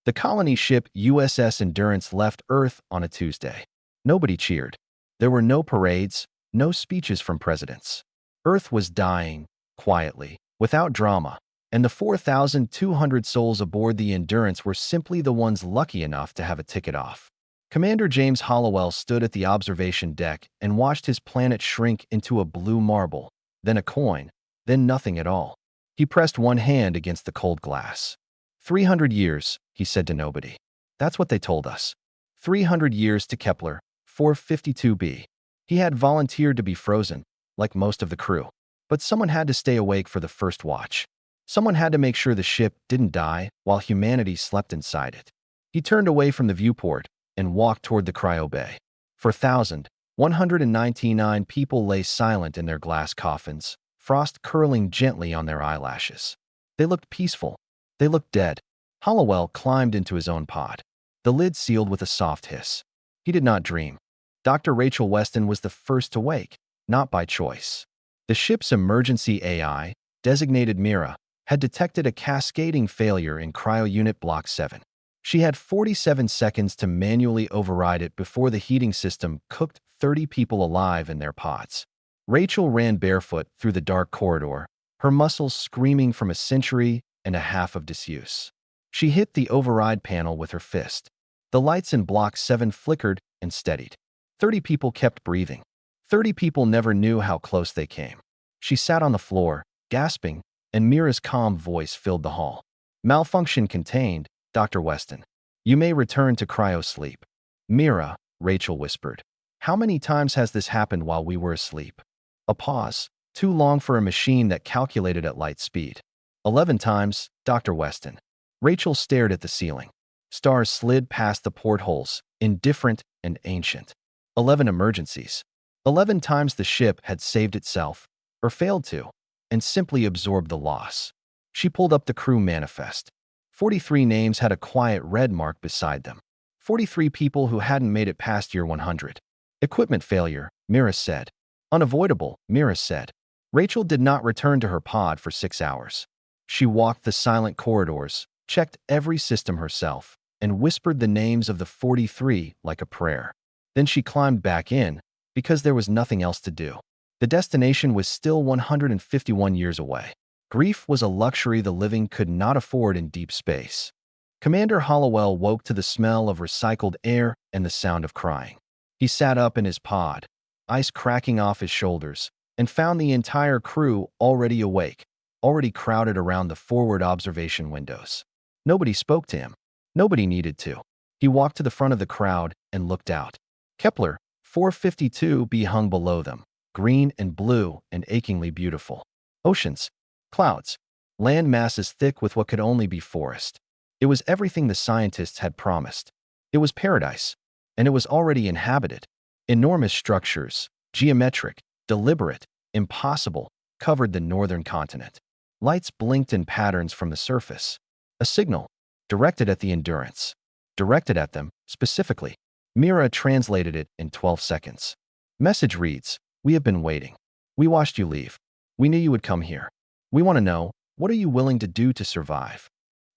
The colony ship USS Endurance left Earth on a Tuesday. Nobody cheered. There were no parades, no speeches from presidents. Earth was dying, quietly, without drama, and the 4,200 souls aboard the Endurance were simply the ones lucky enough to have a ticket off. Commander James Hollowell stood at the observation deck and watched his planet shrink into a blue marble, then a coin, then nothing at all. He pressed one hand against the cold glass. 300 years, he said to nobody. That's what they told us. 300 years to Kepler, 452b. He had volunteered to be frozen, like most of the crew. But someone had to stay awake for the first watch. Someone had to make sure the ship didn't die while humanity slept inside it. He turned away from the viewport and walked toward the cryo bay. For 1,199 people lay silent in their glass coffins, frost curling gently on their eyelashes. They looked peaceful. They looked dead. Hollowell climbed into his own pod. The lid sealed with a soft hiss. He did not dream. Dr. Rachel Weston was the first to wake, not by choice. The ship's emergency AI, designated Mira, had detected a cascading failure in Cryo Unit Block 7. She had 47 seconds to manually override it before the heating system cooked 30 people alive in their pods. Rachel ran barefoot through the dark corridor, her muscles screaming from a century and a half of disuse. She hit the override panel with her fist. The lights in Block 7 flickered and steadied. 30 people kept breathing. 30 people never knew how close they came. She sat on the floor, gasping, and Mira's calm voice filled the hall. Malfunction contained, Dr. Weston. You may return to cryo-sleep. Mira, Rachel whispered. How many times has this happened while we were asleep? A pause, too long for a machine that calculated at light speed. 11 times, Dr. Weston. Rachel stared at the ceiling. Stars slid past the portholes, indifferent and ancient. 11 emergencies. 11 times the ship had saved itself, or failed to, and simply absorbed the loss. She pulled up the crew manifest. 43 names had a quiet red mark beside them. 43 people who hadn't made it past year 100. Equipment failure, Mira said. Unavoidable, Mira said. Rachel did not return to her pod for 6 hours. She walked the silent corridors, checked every system herself, and whispered the names of the 43 like a prayer. Then she climbed back in, because there was nothing else to do. The destination was still 151 years away. Grief was a luxury the living could not afford in deep space. Commander Hollowell woke to the smell of recycled air and the sound of crying. He sat up in his pod, ice cracking off his shoulders, and found the entire crew already awake, already crowded around the forward observation windows. Nobody spoke to him. Nobody needed to. He walked to the front of the crowd and looked out. Kepler, 452b hung below them, green and blue and achingly beautiful. Oceans, clouds, land masses thick with what could only be forest. It was everything the scientists had promised. It was paradise, and it was already inhabited. Enormous structures, geometric, deliberate, impossible, covered the northern continent. Lights blinked in patterns from the surface. A signal, directed at the Endurance. Directed at them, specifically. Mira translated it in 12 seconds. Message reads, "We have been waiting. We watched you leave. We knew you would come here. We want to know, what are you willing to do to survive?"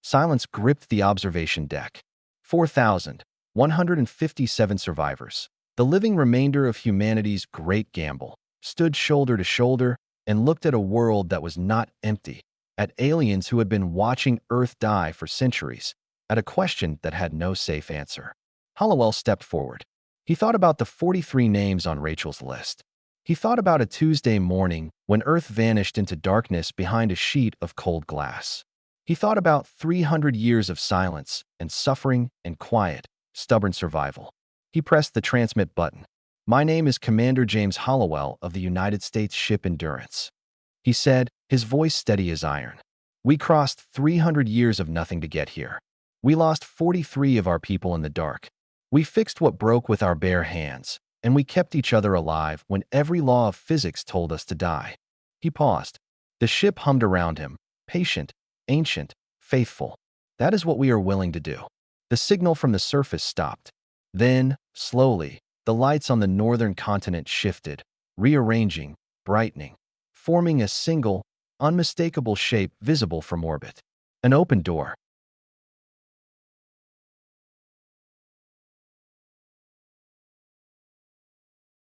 Silence gripped the observation deck. 4,157 survivors, the living remainder of humanity's great gamble, stood shoulder to shoulder and looked at a world that was not empty, at aliens who had been watching Earth die for centuries, at a question that had no safe answer. Hollowell stepped forward. He thought about the 43 names on Rachel's list. He thought about a Tuesday morning when Earth vanished into darkness behind a sheet of cold glass. He thought about 300 years of silence and suffering and quiet, stubborn survival. He pressed the transmit button. "My name is Commander James Hollowell of the United States ship Endurance," he said, his voice steady as iron. "We crossed 300 years of nothing to get here. We lost 43 of our people in the dark. We fixed what broke with our bare hands, and we kept each other alive when every law of physics told us to die." He paused. The ship hummed around him, patient, ancient, faithful. That is what we are willing to do. The signal from the surface stopped. Then, slowly, the lights on the northern continent shifted, rearranging, brightening, forming a single, unmistakable shape visible from orbit. An open door.